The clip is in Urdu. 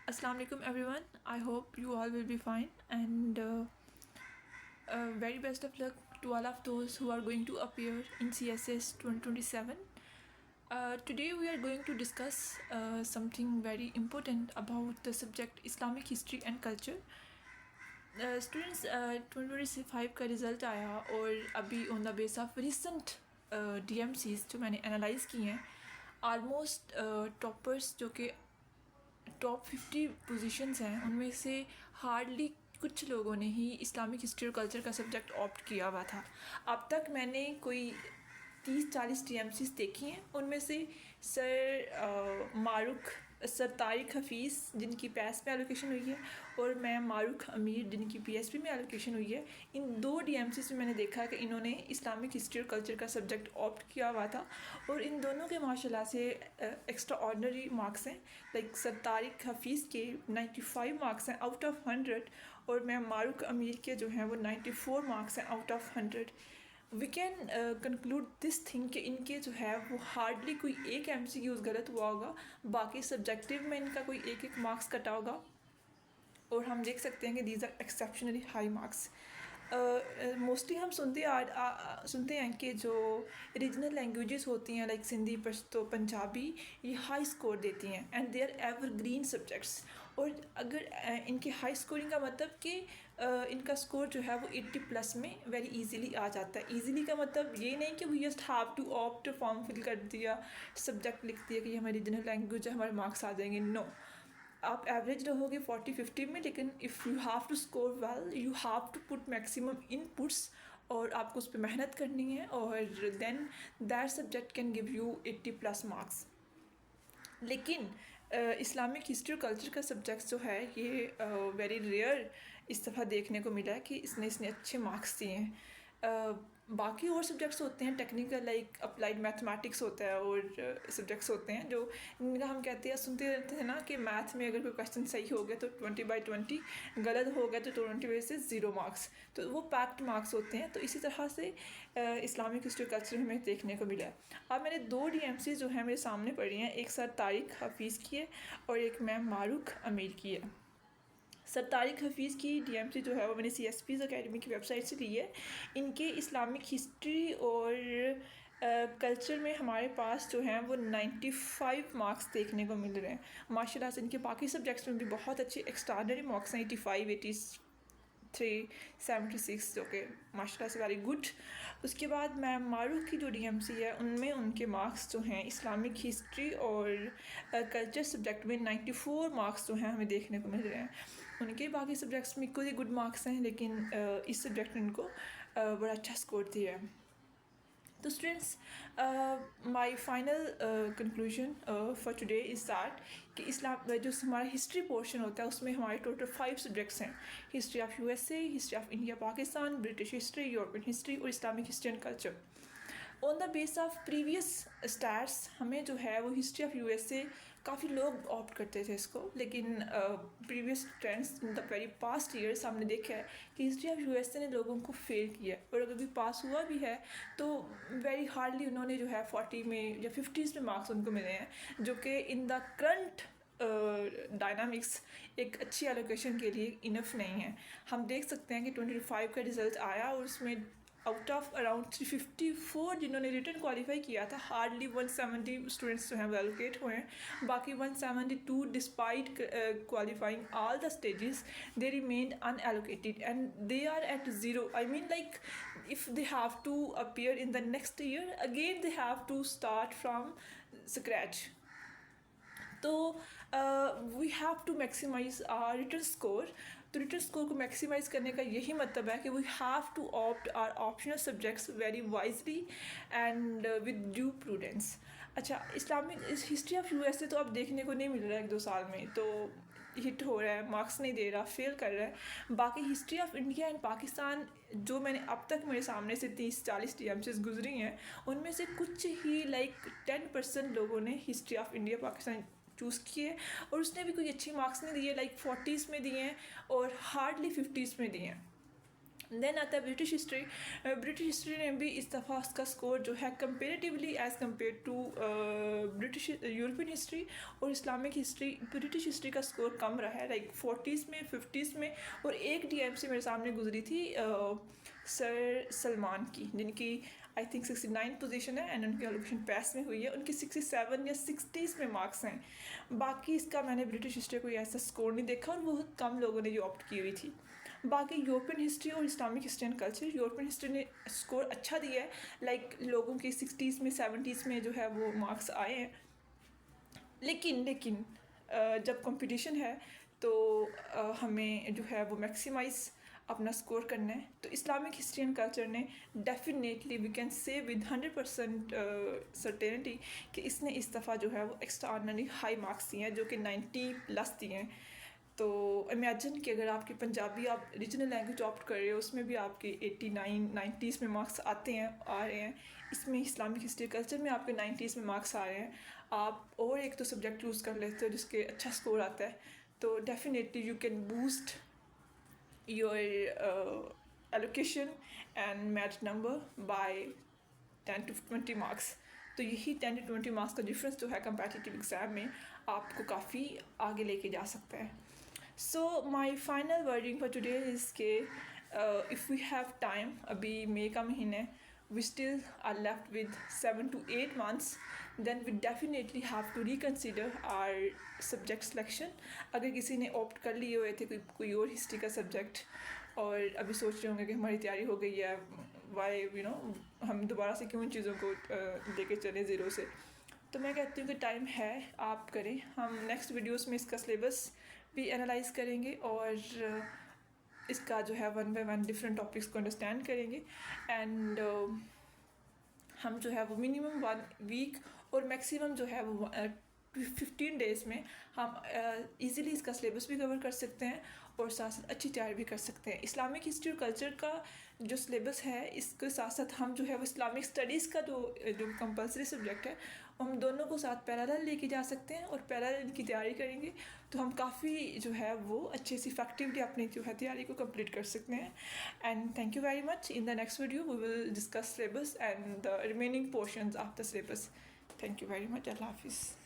Assalamu alaikum everyone. I hope you all will be fine and very best of luck to all of those who are going to appear in CSS 2027. Today we are going to discuss something very important about the subject Islamic history and culture. Students, 2025 کا رزلٹ آیا اور ابھی آن the base of recent DMCs جو میں نے انالائز کی ہیں آلموسٹ ٹاپرس جو کہ ٹاپ 50 پوزیشنز ہیں ان میں سے ہارڈلی کچھ لوگوں نے ہی اسلامک ہسٹری اور کلچر کا سبجیکٹ آپٹ کیا ہوا تھا. اب تک میں نے کوئی 30-40 DMCs دیکھی ہیں. ان میں سے سر طارق حفیظ جن کی پیس میں ایلوکیشن ہوئی ہے اور میم معروق امیر جن کی PSP میں ایلوکیشن ہوئی ہے, ان دو DMCs میں نے دیکھا کہ انہوں نے اسلامک ہسٹری اور کلچر کا سبجیکٹ آپٹ کیا ہوا تھا اور ان دونوں کے ماشاء اللہ سے ایکسٹرا آرڈنری مارکس ہیں. لائک سر طارق حفیظ کے 95 مارکس ہیں آؤٹ آف 100 اور میم معروق امیر کے جو ہیں وہ 94 مارکس ہیں out of 100. We can conclude this thing کہ ان کے جو ہے وہ ہارڈلی کوئی ایک MCQ غلط ہوا ہوگا, باقی سبجیکٹیو میں ان کا کوئی ایک مارکس کٹا ہوگا اور ہم دیکھ سکتے ہیں کہ these are exceptionally high marks. Mostly ہم سنتے ہیں کہ جو ریجنل لینگویجز ہوتی ہیں لائک سندھی, پشتو, پنجابی, یہ ہائی اسکور دیتی ہیں and they are evergreen subjects. اور اگر ان کی ہائی اسکورنگ کا مطلب کہ ان کا اسکور جو ہے وہ 80+ میں ویری ایزیلی آ جاتا ہے. ایزیلی کا مطلب یہ نہیں کہ we just have to opt form fill کر دیا, سبجیکٹ لکھ دیا کہ یہ ہماری ریجنل لینگویج ہے, ہمارے مارکس آ جائیں گے. نو, آپ ایوریج رہو گے 40-50 میں, لیکن if you have to score well you have to put maximum inputs اور آپ کو اس پہ محنت کرنی ہے اور then that subject can give you 80+ marks. لیکن اسلامک ہسٹری اور کلچر کا سبجیکٹ جو ہے یہ ویری ریئر اس دفعہ دیکھنے کو ملا ہے کہ اس نے اچھے مارکس دیے ہیں. باقی اور سبجیکٹس ہوتے ہیں ٹیکنیکل لائک اپلائڈ میتھمیٹکس ہوتا ہے اور سبجیکٹس ہوتے ہیں جو ان کا ہم کہتے ہیں سنتے رہتے ہیں نا کہ میتھ میں اگر کوئی کویشچن صحیح ہو گیا تو 20/20, غلط ہو گیا تو 20 میں سے 0 مارکس, تو وہ پیکڈ مارکس ہوتے ہیں. تو اسی طرح سے اسلامک ہسٹری کلچر ہمیں دیکھنے کو ملا ہے. اب میں نے 2 DMCs جو ہیں میرے سامنے پڑھی ہیں, ایک سر طارق حفیظ کی ہے اور ایک میم معروق امیر کی ہے. سر طارق حفیظ کی DMC جو ہے وہ میں نے CSPs اکیڈمی کی ویب سائٹ سے لی ہے. ان کے اسلامک ہسٹری اور کلچر میں ہمارے پاس جو ہیں وہ 95 مارکس دیکھنے کو مل رہے ہیں. ماشاء اللہ سے ان کے باقی سبجیکٹس میں بھی بہت اچھے ایکسٹراڈنری مارکس ہیں, 85, 83, 76, جو کہ ماشاء اللہ سے ویری گڈ. اس کے بعد میم معروق کی جو DMC ہے ان میں ان کے مارکس جو ہیں اسلامک ہسٹری اور کلچر سبجیکٹ میں 94 مارکس جو ہیں ہمیں دیکھنے کو مل رہے ہیں. ان کے باقی سبجیکٹس میں کوئی گڈ مارکس ہیں لیکن اس سبجیکٹ نے ان کو بڑا اچھا اسکور دیا ہے. تو students, my final conclusion for today is that کہ اسلام جو ہمارا ہسٹری پورشن ہوتا ہے اس میں ہمارے ٹوٹل 5 سبجیکٹس ہیں: history of USA, history of India Pakistan, British history, European history اور Islamic history and culture. On the base of previous stars ہمیں جو ہے وہ ہسٹری آف USA کافی لوگ آپٹ کرتے تھے اس کو, لیکن previous trends in the very past years ہم نے دیکھا ہے کہ ہسٹری آف USA نے لوگوں کو فیل کیا ہے, اور اگر بھی پاس ہوا بھی ہے تو ویری ہارڈلی انہوں نے جو ہے 40 میں یا 50s میں مارکس ان کو ملے ہیں, جو کہ ان دا کرنٹ ڈائنامکس ایک اچھی ایلوکیشن کے لیے انف نہیں ہے. ہم دیکھ سکتے ہیں کہ 25 کا رزلٹ آیا اور اس میں آؤٹ آف اراؤنڈ 354 جنہوں نے ریٹن کوالیفائی کیا تھا, ہارڈلی 170 اسٹوڈنٹس جو ہیں وہ ایلوکیٹ ہوئے ہیں. باقی 172 despite qualifying all the stages they remained unallocated and they are at 0. I mean, like, if they have to appear in the next year again they have to start from scratch. تو we have to maximise our written score. تو ریٹن اسکور کو میکسیمائز کرنے کا یہی مطلب ہے کہ we have to opt our optional subjects very wisely and with due prudence. اچھا, اسلامک ہسٹری آف USA تو اب دیکھنے کو نہیں مل رہا ہے 1-2 سال میں, تو ہٹ ہو رہا ہے, مارکس نہیں دے رہا, فیل کر رہا ہے. باقی history of India and Pakistan جو میں نے اب تک میرے سامنے سے 30-40 DMCs گزری ہیں ان میں سے کچھ ہی لائک 10% لوگوں نے history of India Pakistan choose کیے اور اس نے بھی کوئی اچھی مارکس نہیں دیے, لائک 40s میں دیے ہیں اور ہارڈلی 50s میں دیے ہیں. دین آتا ہے برٹش ہسٹری. برٹش ہسٹری نے بھی اس دفعہ اس کا اسکور جو ہے comparatively as compare to British European history اور اسلامک ہسٹری, برٹش ہسٹری کا اسکور کم رہا ہے, لائک 40s میں 50s میں. اور ایک ڈی ایم سی میرے سامنے گزری تھی سر سلمان کی, جن کی آئی تھنک 69 پوزیشن ہے اینڈ ان کی الوکیشن پیس میں ہوئی ہے. ان کی 67 یا 60s میں مارکس ہیں. باقی اس کا میں نے برٹش ہسٹری کوئی ایسا اسکور نہیں دیکھا اور بہت کم لوگوں نے یہ آپٹ کی ہوئی تھی. باقی یورپین ہسٹری اور Islamic history and culture, European history نے اسکور اچھا دیا ہے, لائک لوگوں کی 60s میں 70s میں جو ہے وہ مارکس آئے ہیں. لیکن جب کمپٹیشن ہے تو ہمیں جو ہے وہ میکسیمائز اپنا اسکور کرنا ہے. تو اسلامک ہسٹری اینڈ کلچر نے definitely we can say with 100% certainty کہ اس نے اس دفعہ جو ہے وہ ایکسٹرا آرڈنری ہائی مارکس دیے ہیں, جو کہ 90+ دیے ہیں. تو امیجن کہ اگر آپ کی پنجابی آپ ریجنل لینگویج آپٹ کر رہے ہو, اس میں بھی آپ کے 89 90s میں مارکس آ رہے ہیں. اس میں اسلامک ہسٹری کلچر میں آپ کے 90s میں مارکس آ رہے ہیں. آپ اور ایک تو سبجیکٹ چوز کر لیتے ہو جس کے اچھا اسکور آتا ہے, تو definitely you can boost your allocation and merit number by 10 to 20 marks. تو یہی 10 to 20 مارکس کا ڈفرینس جو ہے کمپیٹیٹیو ایگزام میں آپ کو کافی آگے لے کے جا سکتا ہے. So my final wording for today is کہ if we have time, ابھی مئی کا مہینہ ہے, we still are left with 7 to 8 months, then we definitely have to reconsider our subject selection. اگر کسی نے opt کر لیے ہوئے تھے کوئی اور ہسٹری کا سبجیکٹ اور ابھی سوچ رہے ہوں گے کہ ہماری تیاری ہو گئی ہے, why ہم دوبارہ سے کیوں ان چیزوں کو لے کے چلیں زیرو سے, تو میں کہتی ہوں کہ ٹائم ہے, آپ کریں. ہم نیکسٹ ویڈیوز میں اس کا سلیبس بھی انالائز کریں گے اور اس کا جو ہے 1 by 1 ڈفرینٹ ٹاپکس کو انڈرسٹینڈ کریں گے. اینڈ ہم جو ہے وہ منیمم 1 ویک اور میکسیمم جو ہے وہ 15 days میں ہم ایزیلی اس کا سلیبس بھی کور کر سکتے ہیں اور ساتھ ساتھ اچھی تیاری بھی کر سکتے ہیں. اسلامک ہسٹری اور کلچر کا جو سلیبس ہے, اس کے ساتھ ساتھ ہم جو ہے وہ اسلامک اسٹڈیز کا جو کمپلسری سبجیکٹ ہے, ہم دونوں کو ساتھ پیرالل لے کے جا سکتے ہیں اور پیرالل کی تیاری کریں گے تو ہم کافی جو ہے وہ اچھے سے افیکٹولی اپنی جو ہے تیاری کو کمپلیٹ کر سکتے ہیں. And thank you very much. In the next video we will discuss syllabus and the remaining portions of the syllabus. Thank you very much. اللہ حافظ.